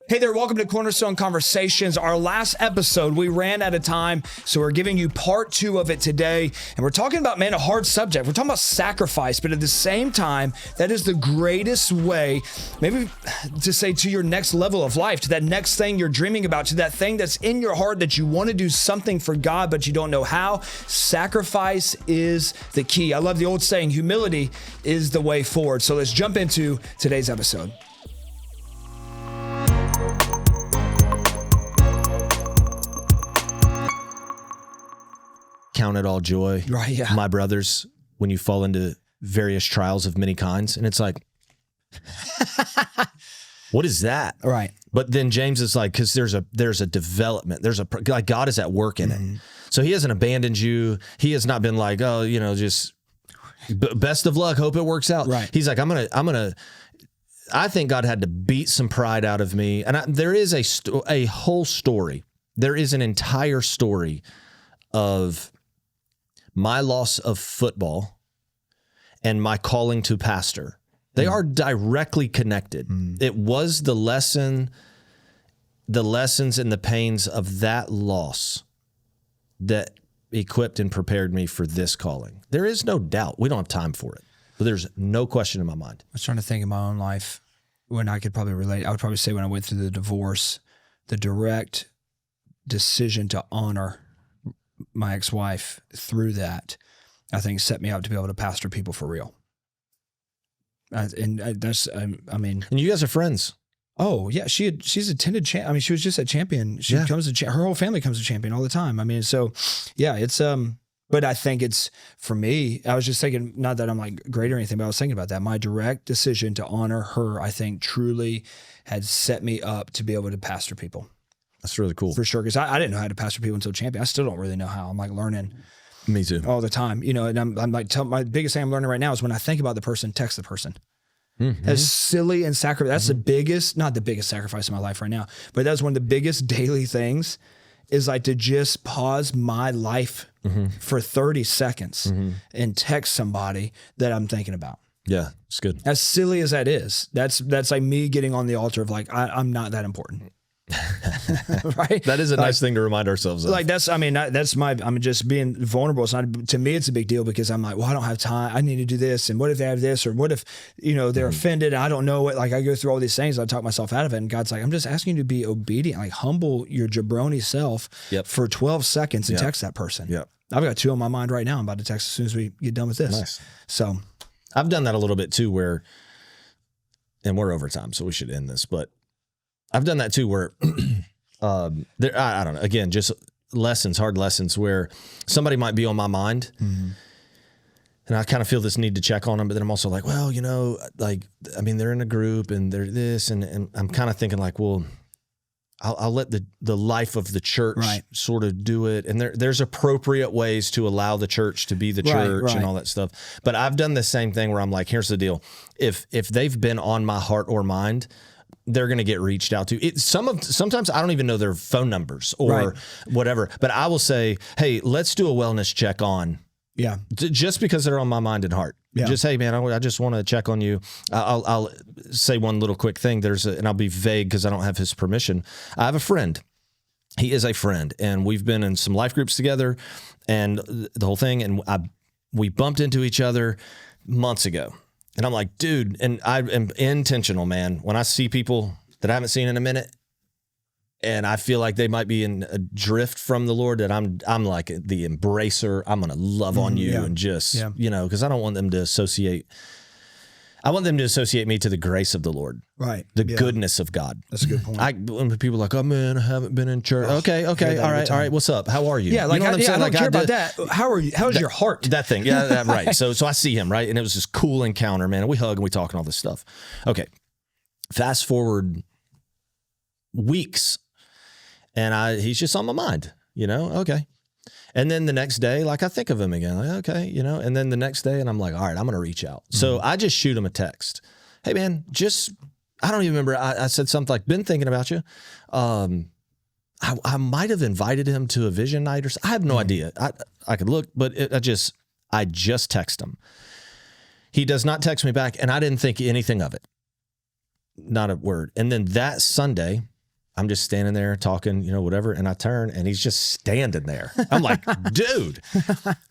Hey there, welcome to Cornerstone Conversations. Our last episode, we ran out of time, so we're giving you part 2 of it today. And we're talking about, man, a hard subject. We're talking about sacrifice, but at the same time, that is the greatest way, maybe to say, to your next level of life, to that next thing you're dreaming about, to that thing that's in your heart that you want to do something for God, but you don't know how. Sacrifice is the key. I love the old saying, humility is the way forward. So let's jump into today's episode. Count it all joy, right? Yeah, my brothers, when you fall into various trials of many kinds. And it's like, what is that? Right. But then James is like, because there's a development, like God is at work in it. So he hasn't abandoned you. He has not been like, oh, just best of luck, hope it works out. Right. He's like, I think God had to beat some pride out of me. And there is a whole story. There is an entire story of my loss of football and my calling to pastor. They are directly connected. It was the lessons and the pains of that loss that equipped and prepared me for this calling. There is no doubt. We don't have time for it, but there's no question in my mind. I was trying to think of my own life when I could probably relate. I would probably say when I went through the divorce, the direct decision to honor my ex-wife through that, I think set me up to be able to pastor people for real. And you guys are friends. Oh yeah. She's attended, she was just at Champion. She comes to, her whole family comes to Champion all the time. So yeah, it's, but I think it's, for me, I was just thinking, not that I'm like great or anything, but I was thinking about that. My direct decision to honor her, I think truly had set me up to be able to pastor people. That's really cool. For sure, because I didn't know how to pastor people until Champion. I still don't really know how. I'm like learning. Me too. All the time, and I'm like, my biggest thing I'm learning right now is when I think about the person, text the person. As silly and sacrifice. That's the biggest, not the biggest sacrifice in my life right now, but that's one of the biggest daily things is like to just pause my life for 30 seconds and text somebody that I'm thinking about. Yeah, it's good. As silly as that is, that's like me getting on the altar of like, I'm not that important. Right. That is a nice thing to remind ourselves of. Like I'm just being vulnerable. It's not, to me, it's a big deal because I'm like, well, I don't have time. I need to do this. And what if they have this? Or what if, they're offended? And I don't know what, like I go through all these things. I talk myself out of it. And God's like, I'm just asking you to be obedient, like humble your jabroni self for 12 seconds and text that person. Yep. I've got 2 on my mind right now. I'm about to text as soon as we get done with this. Nice. So I've done that a little bit too, and we're over time, so we should end this, but I've done that too where I don't know, again, just hard lessons where somebody might be on my mind and I kind of feel this need to check on them, but then I'm also like, well, they're in a group and they're this, and I'm kind of thinking like, well, I'll let the life of the church sort of do it. And there's appropriate ways to allow the church to be the church and all that stuff. But I've done the same thing where I'm like, here's the deal. If they've been on my heart or mind, they're going to get reached out to. Sometimes I don't even know their phone numbers or whatever, but I will say, hey, let's do a wellness check on. Yeah. Just because they're on my mind and heart. Yeah. Just, hey man, I just want to check on you. I'll say one little quick thing. And I'll be vague because I don't have his permission. I have a friend. He is a friend, and we've been in some life groups together and the whole thing. And we bumped into each other months ago. And I'm like, dude, and I am intentional, man. When I see people that I haven't seen in a minute and I feel like they might be in a drift from the Lord, that I'm like the embracer. I'm going to love on you and just, because I don't want them to associate. I want them to associate me to the grace of the Lord. Right. The goodness of God. That's a good point. When people are like, oh man, I haven't been in church. Okay. All right. What's up? How are you? Yeah. Like, you know what I'm saying? I don't care about that. How are you? How's your heart? That thing. Yeah. Right. So I see him, right. And it was this cool encounter, man. And we hug and we talk and all this stuff. Okay. Fast forward weeks and he's just on my mind, okay. And then the next day, like I think of him again, like, okay, and then the next day and I'm like, all right, I'm going to reach out. So I just shoot him a text. Hey man, I don't even remember. I said something like, been thinking about you. I might've invited him to a vision night or something. I have no idea. I could look, but I just text him. He does not text me back and I didn't think anything of it. Not a word. And then that Sunday, I'm just standing there talking, whatever. And I turn and he's just standing there. I'm like, dude.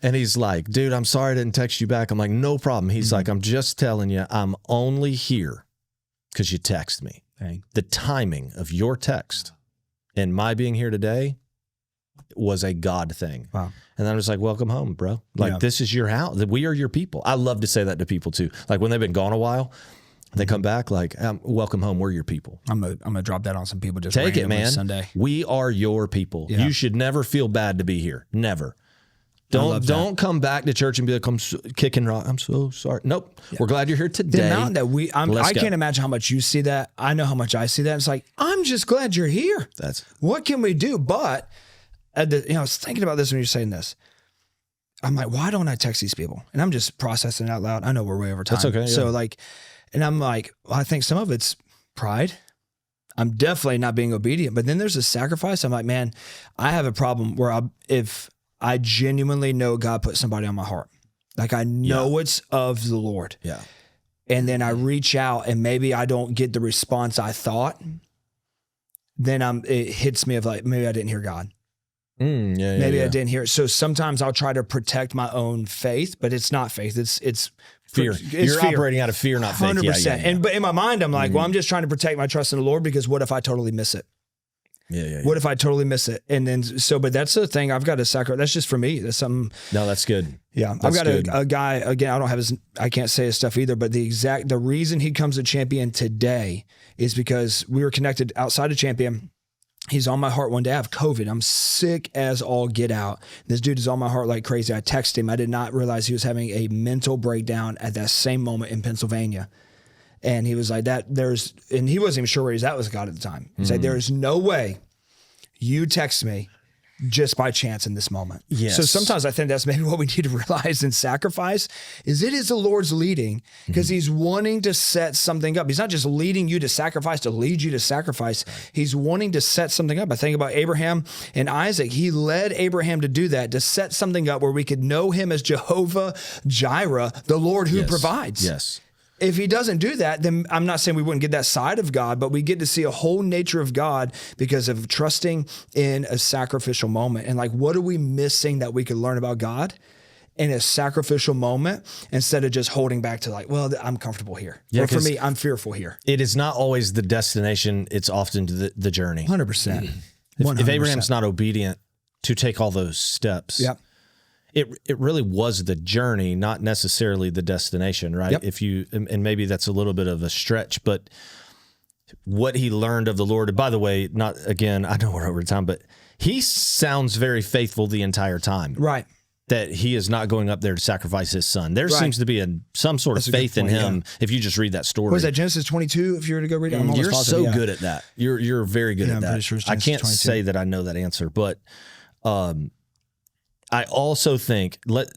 And he's like, dude, I'm sorry I didn't text you back. I'm like, no problem. He's like, I'm just telling you, I'm only here because you text me. Dang. The timing of your text and my being here today was a God thing. Wow. And then I was like, welcome home, bro. Like, this is your house. We are your people. I love to say that to people too. Like when they've been gone a while, they come back like, welcome home. We're your people. I'm gonna drop that on some people just take it, man. Sunday. We are your people. Yeah. You should never feel bad to be here. Never. Don't come back to church and be like, I'm kicking rock. I'm so sorry. Nope. Yeah. We're glad you're here today. The amount that I can't imagine how much you see that. I know how much I see that. It's like, I'm just glad you're here. What can we do? But I was thinking about this when you're saying this. I'm like, why don't I text these people? And I'm just processing it out loud. I know we're way over time. That's okay. Yeah. So and I'm like, well, I think some of it's pride. I'm definitely not being obedient. But then there's a sacrifice. I'm like, man, I have a problem where if I genuinely know God put somebody on my heart, like I know it's of the Lord. Yeah. And then I reach out and maybe I don't get the response I thought. Then it hits me of like, maybe I didn't hear God. Maybe I didn't hear it. So sometimes I'll try to protect my own faith, but it's not faith. It's fear. You're fear. Operating out of fear, not faith. 100%. Yeah. But in my mind, I'm like, well, I'm just trying to protect my trust in the Lord because what if I totally miss it? What if I totally miss it? And then, but that's the thing. I've got to sacrifice. That's just for me. That's something. No, that's good. Yeah. I've got a guy, again, I can't say his stuff either, but the reason he comes to Champion today is because we were connected outside of Champion. He's on my heart one day. I have COVID. I'm sick as all get out. This dude is on my heart like crazy. I texted him. I did not realize he was having a mental breakdown at that same moment in Pennsylvania. And he was like and he wasn't even sure where he's at with God at the time. He said, there is no way you text me just by chance in this moment. Yes. So sometimes I think that's maybe what we need to realize in sacrifice is it is the Lord's leading because he's wanting to set something up. He's not just leading you to sacrifice to lead you to sacrifice. He's wanting to set something up. I think about Abraham and Isaac. He led Abraham to do that, to set something up where we could know him as Jehovah Jireh, the Lord who provides. Yes. If he doesn't do that, then I'm not saying we wouldn't get that side of God, but we get to see a whole nature of God because of trusting in a sacrificial moment. And like, what are we missing that we could learn about God in a sacrificial moment instead of just holding back to like, well, I'm comfortable here. Yeah, or for me, I'm fearful here. It is not always the destination. It's often the journey. 100%. If Abraham's not obedient to take all those steps, it really was the journey, not necessarily the destination, right? Yep. And maybe that's a little bit of a stretch, but what he learned of the Lord, and by the way, I know we're over time, but he sounds very faithful the entire time. Right. That he is not going up there to sacrifice his son. There seems to be some sort of faith in him if you just read that story. Was that Genesis 22 if you were to go read it? You're so good at that. You're very good at that. I'm pretty sure I can't 22. Say that I know that answer, but I also think let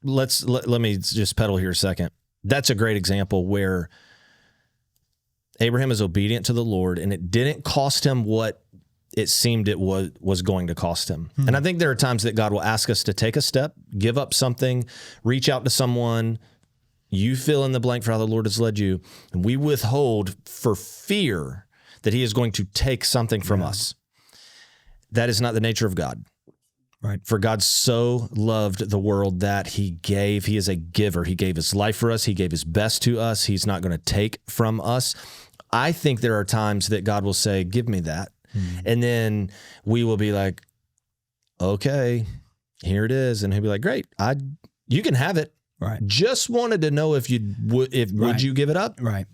me just pedal here a second. That's a great example where Abraham is obedient to the Lord, and it didn't cost him what it seemed it was going to cost him. And I think there are times that God will ask us to take a step, give up something, reach out to someone. You fill in the blank for how the Lord has led you, and we withhold for fear that he is going to take something from us. That is not the nature of God. Right. For God so loved the world that he gave. He is a giver. He gave his life for us. He gave his best to us. He's not going to take from us. I think there are times that God will say, give me that. And then we will be like, okay, here it is. And he'll be like, great, you can have it. Right. Just wanted to know would you give it up? Right.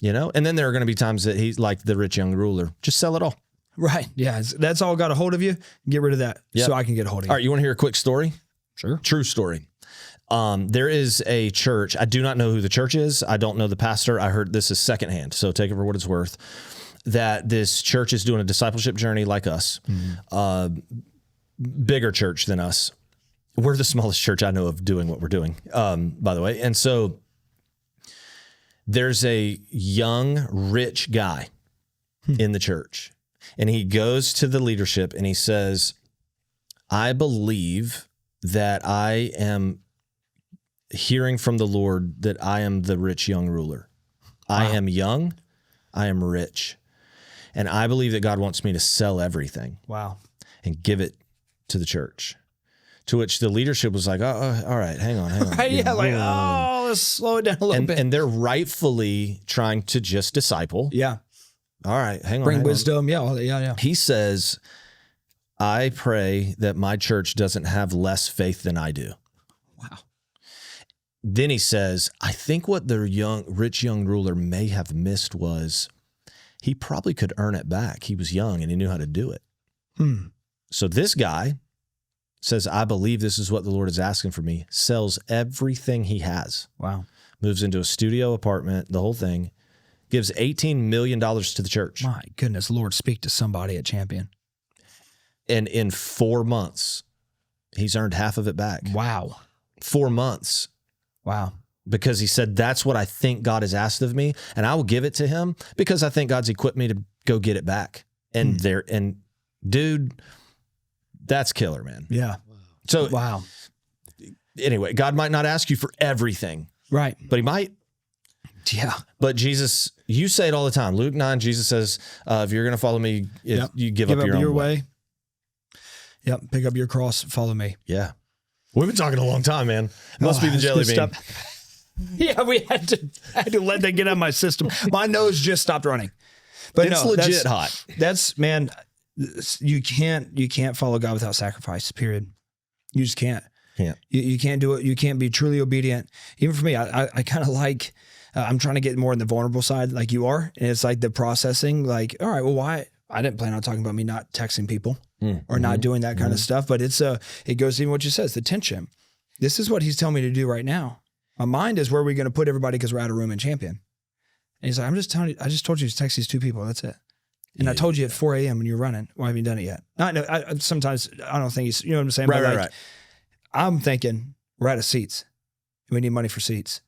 And then there are going to be times that he's like the rich young ruler, just sell it all. Right. Yeah. That's all got a hold of you. Get rid of that so I can get a hold of you. All right. You want to hear a quick story? Sure. True story. There is a church. I do not know who the church is. I don't know the pastor. I heard this is secondhand, so take it for what it's worth, that this church is doing a discipleship journey like us, bigger church than us. We're the smallest church I know of doing what we're doing, by the way. And so there's a young, rich guy in the church. And he goes to the leadership and he says, I believe that I am hearing from the Lord that I am the rich young ruler. Wow. I am young. I am rich. And I believe that God wants me to sell everything Wow. and give it to the church. To which the leadership was like, oh, all right, hang on. Right? Yeah, like, let's slow it down a little bit. And they're rightfully trying to just disciple. Yeah. All right, hang on. Bring wisdom. Yeah, yeah. He says, I pray that my church doesn't have less faith than I do. Wow. Then he says, I think what the rich young ruler may have missed was he probably could earn it back. He was young and he knew how to do it. So this guy says, I believe this is what the Lord is asking for me, sells everything he has. Wow. Moves into a studio apartment, the whole thing, gives $18 million to the church. My goodness, Lord, speak to somebody at Champion. And in 4 months, he's earned half of it back. Wow. 4 months. Wow. Because he said, that's what I think God has asked of me, and I will give it to him because I think God's equipped me to go get it back. And dude, that's killer, man. Yeah. So wow. Anyway, God might not ask you for everything. Right. But he might. Yeah. But Jesus, you say it all the time. Luke 9, Jesus says, if you're going to follow me, you give up your own way. Yep. Pick up your cross, follow me. Yeah. We've been talking a long time, man. Must be the jelly bean. Yeah, we had to let that get out of my system. My nose just stopped running. But it's legit hot. That's, man, you can't follow God without sacrifice, period. You just can't. You can't do it. You can't be truly obedient. Even for me, I kind of like, I'm trying to get more in the vulnerable side like you are. And it's like the processing, like, all right, well, why? I didn't plan on talking about me not texting people or not doing that kind of stuff. But it goes to even what you said, it's the tension. This is what he's telling me to do right now. My mind is where are we going to put everybody because we're out of room in Champion. And he's like, I'm just telling you, I just told you to text these 2 people. That's it. And I told you at 4 a.m. when you're running. Why haven't you done it yet? Sometimes I don't think he's, you know what I'm saying? Right. I'm thinking we're out of seats. We need money for seats.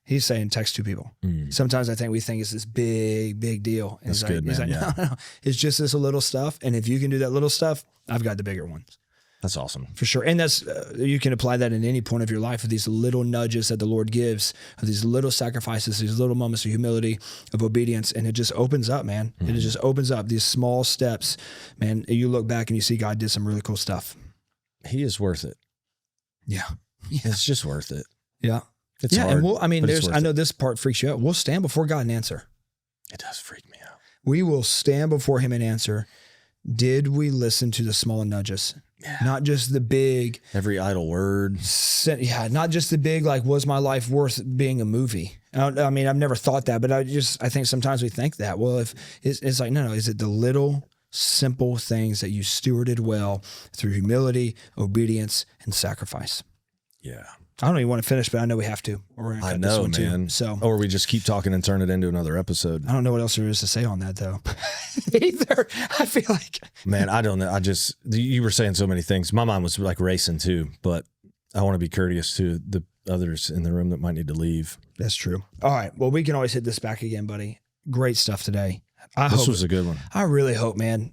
He's saying text 2 people. Sometimes I think we think it's this big, big deal. And that's good, man. No. It's just this little stuff. And if you can do that little stuff, I've got the bigger ones. That's awesome. For sure. And that's, you can apply that in any point of your life of these little nudges that the Lord gives, of these little sacrifices, these little moments of humility, of obedience. And it just opens up, man. It just opens up these small steps, man. You look back and you see God did some really cool stuff. He is worth it. Yeah. It's just worth it. Yeah. It's hard. And I know this part freaks you out. We'll stand before God and answer. It does freak me out. We will stand before him and answer. Did we listen to the small nudges? Yeah. Not just the big. Every idle word. Yeah. Not just the big, like, was my life worth being a movie? I mean, I've never thought that, but I think sometimes we think that. Well, if it's like, no, is it the little simple things that you stewarded well through humility, obedience, and sacrifice? Yeah. I don't even want to finish, but I know we have to. I know, man. Or we just keep talking and turn it into another episode. I don't know what else there is to say on that, though. Either. I feel like. Man, I don't know. You were saying so many things. My mind was like racing too, but I want to be courteous to the others in the room that might need to leave. That's true. All right. Well, we can always hit this back again, buddy. Great stuff today. This was a good one. I really hope, man,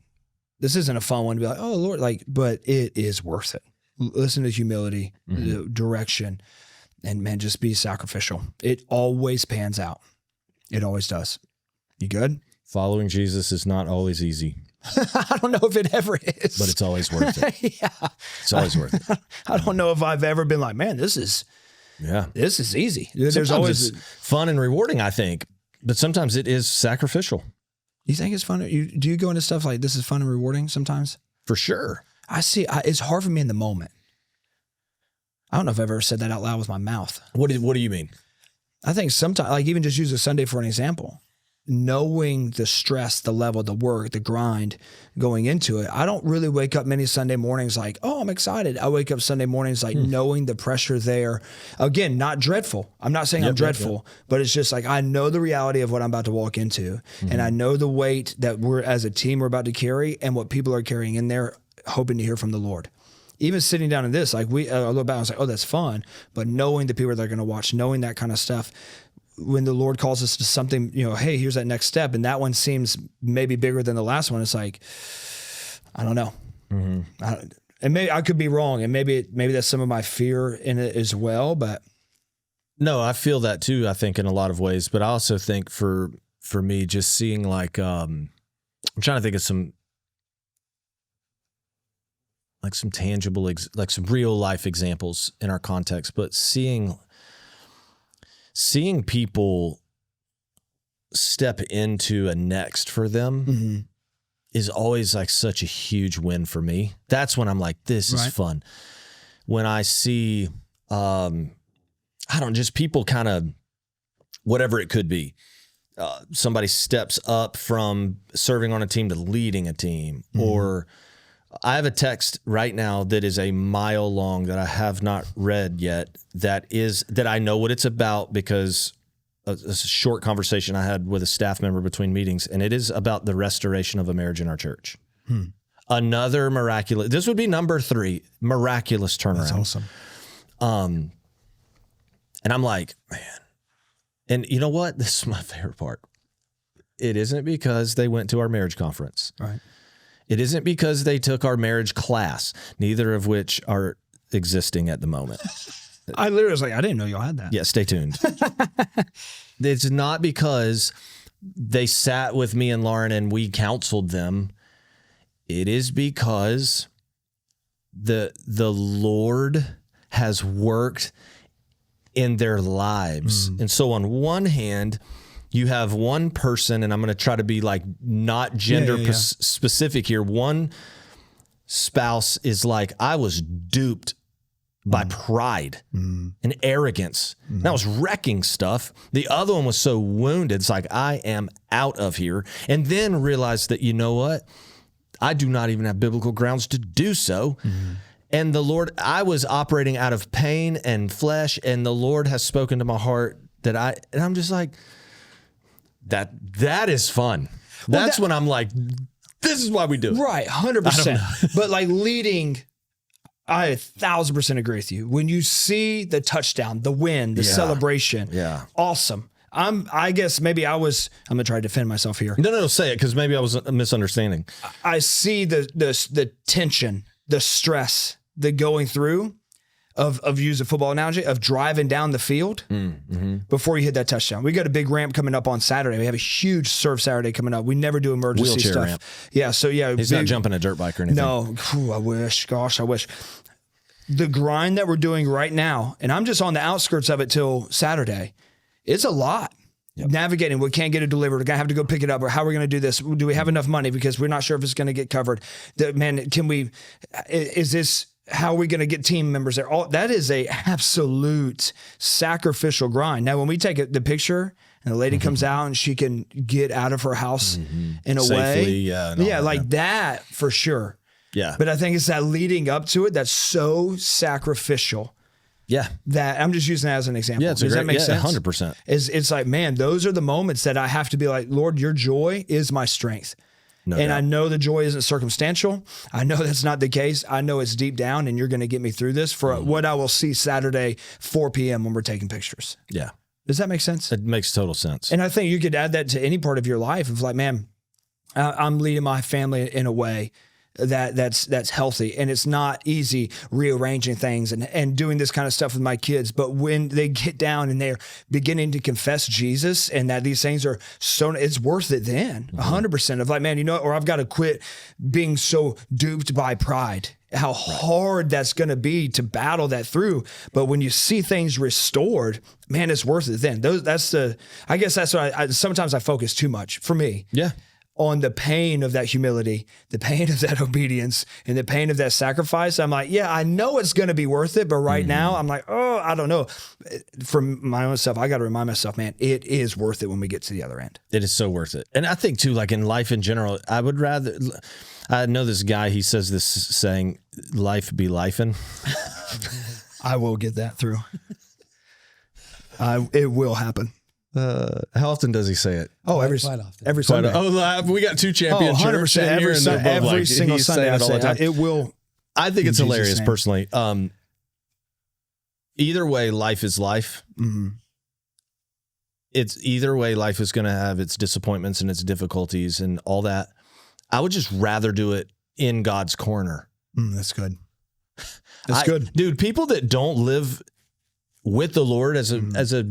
this isn't a fun one to be like, oh, Lord, but it is worth it. Listen to humility, the direction, and man, just be sacrificial. It always pans out. It always does. You good? Following Jesus is not always easy. I don't know if it ever is. But it's always worth it. Yeah. It's always worth it. I don't know if I've ever been like, man, this is easy. There's always fun and rewarding, I think. But sometimes it is sacrificial. You think it's fun? Do you go into stuff like this is fun and rewarding sometimes? For sure. I see. It's hard for me in the moment. I don't know if I've ever said that out loud with my mouth. What do you mean? I think sometimes, like even just use a Sunday for an example, knowing the stress, the level, the work, the grind going into it. I don't really wake up many Sunday mornings like, oh, I'm excited. I wake up Sunday mornings like knowing the pressure there. Again, not dreadful. I'm not saying I'm dreadful, but it's just like I know the reality of what I'm about to walk into. And I know the weight that we're as a team we're about to carry and what people are carrying in there, hoping to hear from the Lord. Even sitting down in this, like I look back, I was like, oh, that's fun. But knowing the people that are going to watch, knowing that kind of stuff, when the Lord calls us to something, hey, here's that next step. And that one seems maybe bigger than the last one. It's like, I don't know. And maybe I could be wrong. And maybe that's some of my fear in it as well. But no, I feel that too, I think in a lot of ways. But I also think for me, just seeing like, I'm trying to think of some tangible, some real life examples in our context, but seeing people step into a next for them is always like such a huge win for me. That's when I'm like, this is fun. When I see, just people kind of, whatever it could be, somebody steps up from serving on a team to leading a team, or I have a text right now that is a mile long that I have not read yet. That I know what it's about because a short conversation I had with a staff member between meetings, and it is about the restoration of a marriage in our church. Another miraculous, this would be number 3, miraculous turnaround. That's awesome. And I'm like, man, and you know what? This is my favorite part. It isn't because they went to our marriage conference. Right. It isn't because they took our marriage class, neither of which are existing at the moment. I literally was like, I didn't know y'all had that. Yeah, stay tuned. It's not because they sat with me and Lauren and we counseled them. It is because the Lord has worked in their lives. And so on one hand, you have one person, and I'm going to try to be like not gender specific here. One spouse is like, I was duped by pride and arrogance. And I was wrecking stuff. The other one was so wounded. It's like, I am out of here. And then realized that, you know what? I do not even have biblical grounds to do so. And the Lord, I was operating out of pain and flesh, and the Lord has spoken to my heart and I'm just like, that is fun. That's when I'm like, this is why we do it. Right, 100%. But like leading, I 1,000% agree with you. When you see the touchdown, the win, the celebration, awesome. I guess maybe I'm going to try to defend myself here. No, say it, because maybe I was misunderstanding. I see the tension, the stress, the going through of use a football analogy, of driving down the field before you hit that touchdown. We got a big ramp coming up on Saturday. We have a huge Serve Saturday coming up. We never do emergency wheelchair stuff. Ramp. Yeah, so yeah. He's not jumping a dirt bike or anything. No, I wish. Gosh, I wish. The grind that we're doing right now, and I'm just on the outskirts of it till Saturday, it's a lot. Navigating, we can't get it delivered. We're going to have to go pick it up, or how are we going to do this? Do we have enough money? Because we're not sure if it's going to get covered. Is this, how are we going to get team members there? That is a absolute sacrificial grind. Now, when we take the picture and the lady comes out and she can get out of her house in a safely, way. That for sure. Yeah. But I think it's that leading up to it that's so sacrificial. Yeah. That I'm just using that as an example. Yeah, Does that make sense? 100%. It's like, man, those are the moments that I have to be like, Lord, your joy is my strength. No doubt. I know the joy isn't circumstantial. I know that's not the case. I know it's deep down, and you're going to get me through this for what I will see Saturday, 4 p.m. when we're taking pictures. Yeah. Does that make sense? It makes total sense. And I think you could add that to any part of your life of like, man, I'm leading my family in a way that's healthy, and it's not easy rearranging things and doing this kind of stuff with my kids. But when they get down and they're beginning to confess Jesus and that these things are so, it's worth it then 100% of like, man, you know, or I've got to quit being so duped by pride, how hard that's going to be to battle that through. But when you see things restored, man, it's worth it then. I guess that's what sometimes I focus too much for me. Yeah. On the pain of that humility, the pain of that obedience, and the pain of that sacrifice. I'm like, yeah, I know it's going to be worth it. But right now I'm like, oh, I don't know. For my own self, I got to remind myself, man, it is worth it when we get to the other end. It is so worth it. And I think too, like in life in general, I know this guy, he says this saying, life be lifing. I will get that through. It will happen. How often does he say it? Oh, every Sunday. Oh, we got two champion 100%. Every single Sunday I say it. It will. I think it's hilarious personally. Either way, life is life. Mm-hmm. It's either way, life is going to have its disappointments and its difficulties and all that. I would just rather do it in God's corner. That's good. That's good. Dude, people that don't live with the Lord as a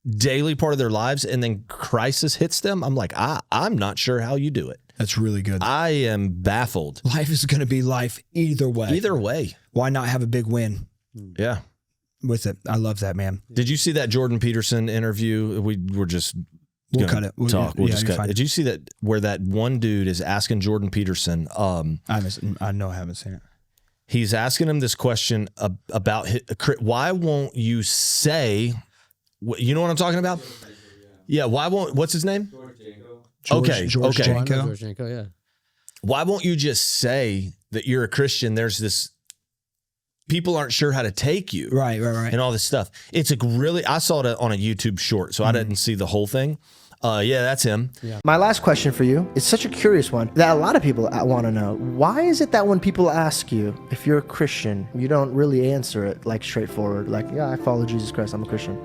daily part of their lives, and then crisis hits them, I'm like, I'm not sure how you do it. That's really good. I am baffled. Life is going to be life either way. Either way. Why not have a big win? Yeah. With it. I love that, man. Did you see that Jordan Peterson interview? We'll cut it. We'll just cut it. Did you see that where that one dude is asking Jordan Peterson? I haven't seen it. He's asking him this question about why won't you say, you know what I'm talking about? Yeah. Why won't, what's his name? George Janko, yeah. Why won't you just say that you're a Christian? There's this, people aren't sure how to take you. Right. And all this stuff. It's I saw it on a YouTube short, so I didn't see the whole thing. Yeah, that's him. Yeah. My last question for you is such a curious one that a lot of people want to know. Why is it that when people ask you if you're a Christian, you don't really answer it like straightforward, like, yeah, I follow Jesus Christ, I'm a Christian?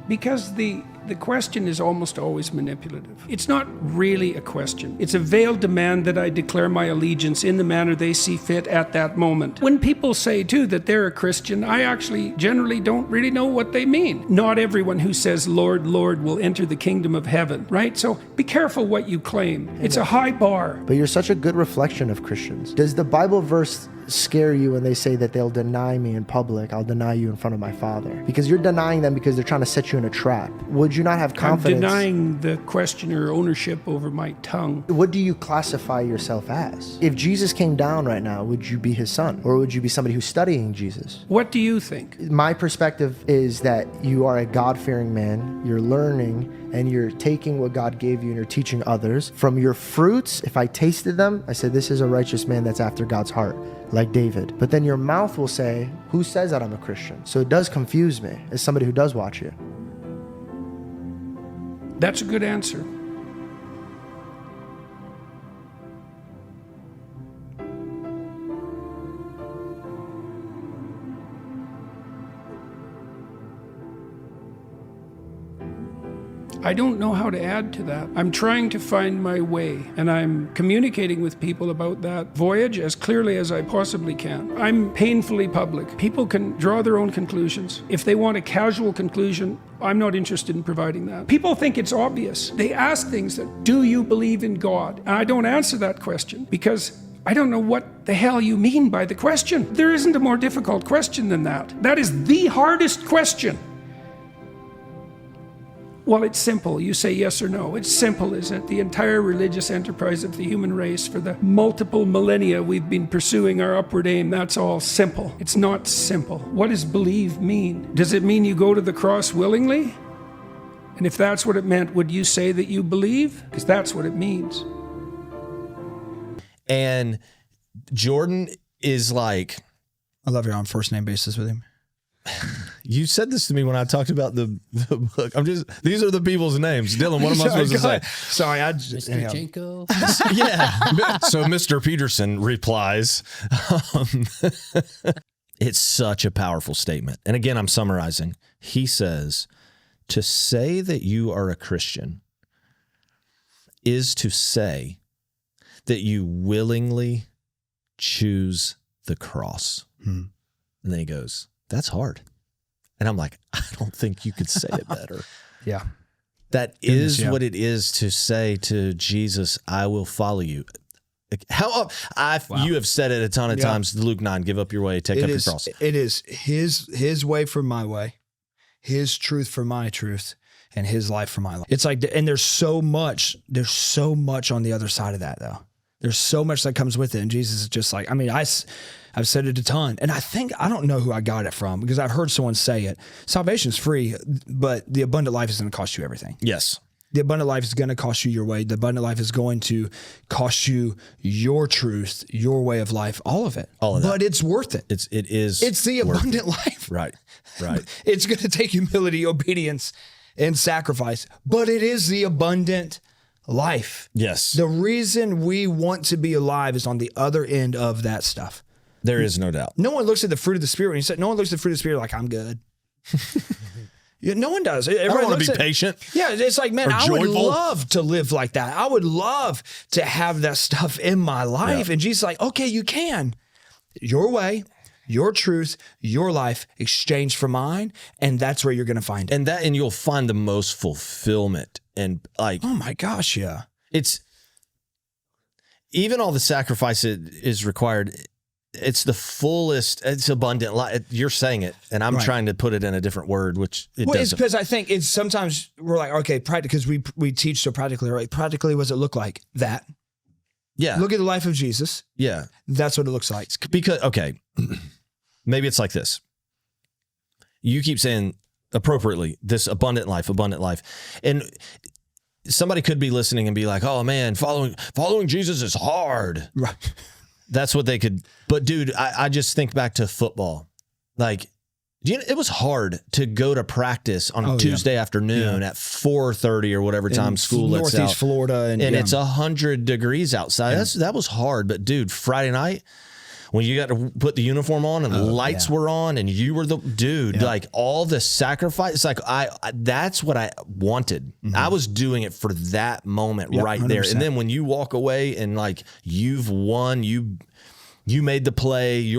Because the question is almost always manipulative. It's not really a question. It's a veiled demand that I declare my allegiance in the manner they see fit at that moment. When people say, too, that they're a Christian, I actually generally don't really know what they mean. Not everyone who says, Lord, Lord, will enter the kingdom of heaven, right? So be careful what you claim. It's a high bar. But you're such a good reflection of Christians. Does the Bible verse scare you when they say that they'll deny me in public, I'll deny you in front of my Father? Because you're denying them because they're trying to set you in a trap. Would you not have confidence? I'm denying the questioner ownership over my tongue. What do you classify yourself as? If Jesus came down right now, would you be his son? Or would you be somebody who's studying Jesus? What do you think? My perspective is that you are a God-fearing man, you're learning, and you're taking what God gave you and you're teaching others. From your fruits, if I tasted them, I said, this is a righteous man that's after God's heart, like David. But then your mouth will say, who says that I'm a Christian? So it does confuse me as somebody who does watch you. That's a good answer. I don't know how to add to that. I'm trying to find my way, and I'm communicating with people about that voyage as clearly as I possibly can. I'm painfully public. People can draw their own conclusions. If they want a casual conclusion, I'm not interested in providing that. People think it's obvious. They ask things that, do you believe in God? And I don't answer that question because I don't know what the hell you mean by the question. There isn't a more difficult question than that. That is the hardest question. Well, it's simple. You say yes or no. It's simple, isn't it? The entire religious enterprise of the human race for the multiple millennia we've been pursuing our upward aim, that's all simple. It's not simple. What does believe mean? Does it mean you go to the cross willingly? And if that's what it meant, would you say that you believe? Because that's what it means. And Jordan is like, I love you're on first name basis with him. You said this to me when I talked about the book. These are the people's names. Dylan, what am I supposed to say? Sorry, I just Mr. Janko. Yeah. So Mr. Peterson replies, it's such a powerful statement. And again, I'm summarizing. He says, to say that you are a Christian is to say that you willingly choose the cross. And then he goes, that's hard. And I'm like, I don't think you could say it better. Yeah. That is what it is to say to Jesus, I will follow you. You have said it a ton of times, Luke 9, give up your way, take up your cross. It is his way for my way, his truth for my truth, and his life for my life. It's like, and there's so much on the other side of that though. There's so much that comes with it. And Jesus is just like, I mean, I've said it a ton. And I don't know who I got it from because I've heard someone say it. Salvation's free, but the abundant life is going to cost you everything. Yes. The abundant life is going to cost you your way. The abundant life is going to cost you your truth, your way of life, all of it. All of that. But it's worth it. It's the abundant life. Right. It's going to take humility, obedience, and sacrifice, but it is the abundant life. Yes. The reason we want to be alive is on the other end of that stuff. There is no doubt. No one looks at the fruit of the Spirit. When you said no one looks at the fruit of the Spirit like, I'm good. No one does. Everyone want to be patient. Yeah, it's like, man, I would love to live like that. I would love to have that stuff in my life. Yeah. And Jesus is like, okay, you can. Your way, your truth, your life exchanged for mine, and that's where you're going to find it. And you'll find the most fulfillment and like, oh my gosh, yeah. it's even all the sacrifice that is required. It's the fullest. It's abundant life. You're saying it, and I'm trying to put it in a different word, which it doesn't. It's because I think it's sometimes we're like, okay, because we teach so practically, right? Practically, what does it look like? That. Yeah. Look at the life of Jesus. Yeah. That's what it looks like. Because, okay, maybe it's like this. You keep saying appropriately, this abundant life. And somebody could be listening and be like, oh man, following Jesus is hard. Right. That's what they could. But dude, I just think back to football. Like, it was hard to go to practice on Tuesday afternoon at 4:30 or whatever time school lets out. Northeast Florida. And it's 100 degrees outside. That was hard. But dude, Friday night, when you got to put the uniform on and the lights were on and you were the dude, like all the sacrifice, it's like that's what I wanted. I was doing it for that moment right 100%. There. And then when you walk away and like you've won, you made the play,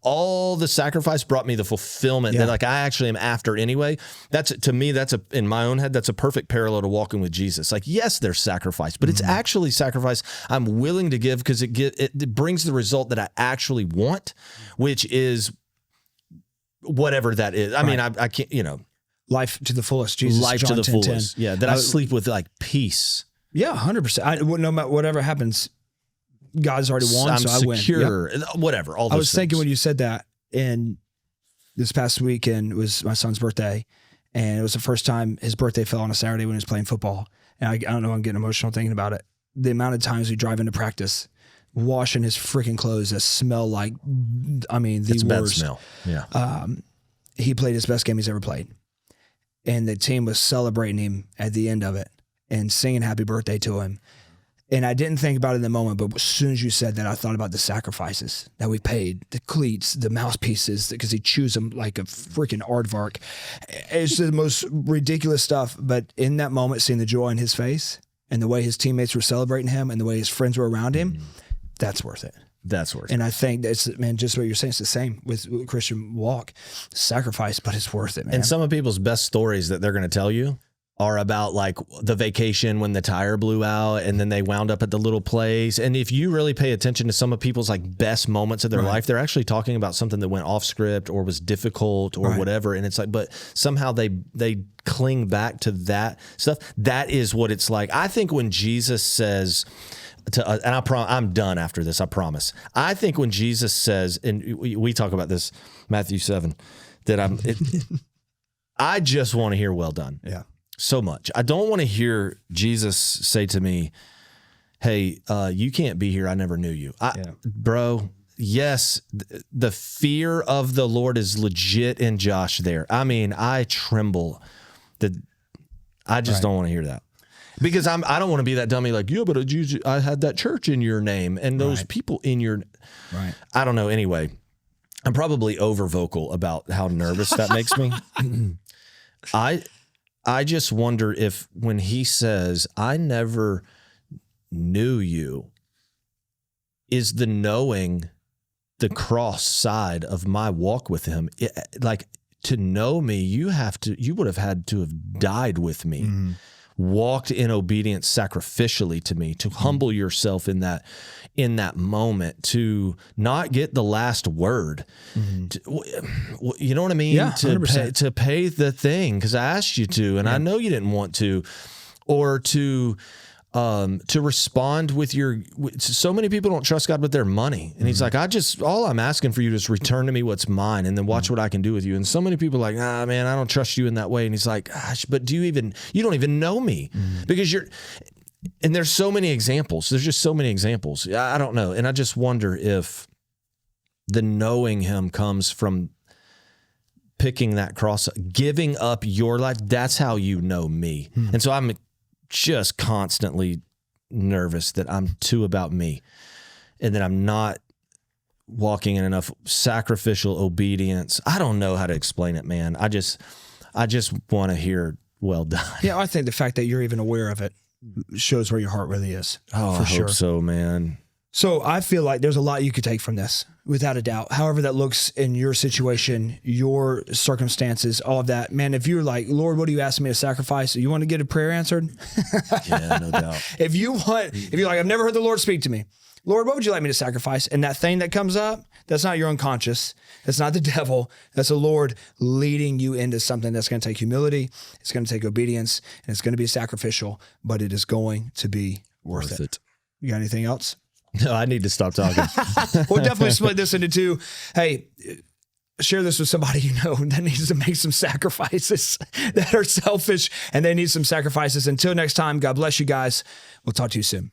all the sacrifice brought me the fulfillment that like I actually am after anyway. To me, in my own head, that's a perfect parallel to walking with Jesus. Like, yes, there's sacrifice, but it's actually sacrifice I'm willing to give because it brings the result that I actually want, which is whatever that is. I mean, I can't, life to the fullest, Jesus. Life John to the 10:10. fullest. Yeah. That I sleep with like peace. Yeah, 100%. No matter whatever happens, God's already won, I'm so I win. Secure, whatever. All those I was thinking things. when you said that, and this past weekend was my son's birthday, and it was the first time his birthday fell on a Saturday when he was playing football. And I don't know, I'm getting emotional thinking about it. The amount of times we drive into practice, washing his freaking clothes that smell like, it's a bad smell. Yeah. He played his best game he's ever played. And the team was celebrating him at the end of it and singing happy birthday to him. And I didn't think about it in the moment, but as soon as you said that, I thought about the sacrifices that we paid, the cleats, the mouthpieces, because he chews them like a freaking aardvark. It's the most ridiculous stuff. But in that moment, seeing the joy in his face and the way his teammates were celebrating him and the way his friends were around him, that's worth it. That's worth it. And I think that's, man, just what you're saying. It's the same with Christian walk, sacrifice, but it's worth it, man. And some of people's best stories that they're going to tell you are about like the vacation when the tire blew out and then they wound up at the little place. And if you really pay attention to some of people's like best moments of their life, they're actually talking about something that went off script or was difficult or whatever. And it's like, but somehow they cling back to that stuff. That is what it's like. I think when Jesus says and I'm done after this, I promise. I think when Jesus says, and we talk about this, Matthew 7, that I just want to hear well done. Yeah. So much. I don't want to hear Jesus say to me, hey, you can't be here. I never knew you. Bro, yes, the fear of the Lord is legit in Josh there. I mean, I tremble. I just don't want to hear that. Because I don't want to be that dummy like, yeah, but I had that church in your name and those people in your... Right. I don't know. Anyway, I'm probably over vocal about how nervous that makes me. I just wonder if when he says, I never knew you, is the knowing the cross side of my walk with him. Like, to know me, you would have had to have died with me, walked in obedience sacrificially to me, to humble yourself in that moment, to not get the last word. You know what I mean? Yeah, to pay the thing because I asked you to, and I know you didn't want to, or to respond with so many people don't trust God with their money. And he's like, all I'm asking for you is return to me what's mine and then watch what I can do with you. And so many people are like, man, I don't trust you in that way. And he's like, gosh, but you don't even know me because and there's so many examples. There's just so many examples. I don't know. And I just wonder if the knowing him comes from picking that cross, giving up your life. That's how you know me. And so I'm just constantly nervous that I'm too about me and that I'm not walking in enough sacrificial obedience. I don't know how to explain it, man. I just want to hear well done. Yeah, I think the fact that you're even aware of it shows where your heart really is. Oh, I hope so, man. So I feel like there's a lot you could take from this, without a doubt. However that looks in your situation, your circumstances, all of that. Man, if you're like, Lord, what are you asking me to sacrifice? You want to get a prayer answered? Yeah, no doubt. If you're like, I've never heard the Lord speak to me. Lord, what would you like me to sacrifice? And that thing that comes up, that's not your unconscious. That's not the devil. That's the Lord leading you into something that's going to take humility. It's going to take obedience, and it's going to be sacrificial, but it is going to be worth it. You got anything else? No, I need to stop talking. We'll definitely split this into two. Hey, share this with somebody you know that needs to make some sacrifices, that are selfish, and they need some sacrifices. Until next time, God bless you guys. We'll talk to you soon.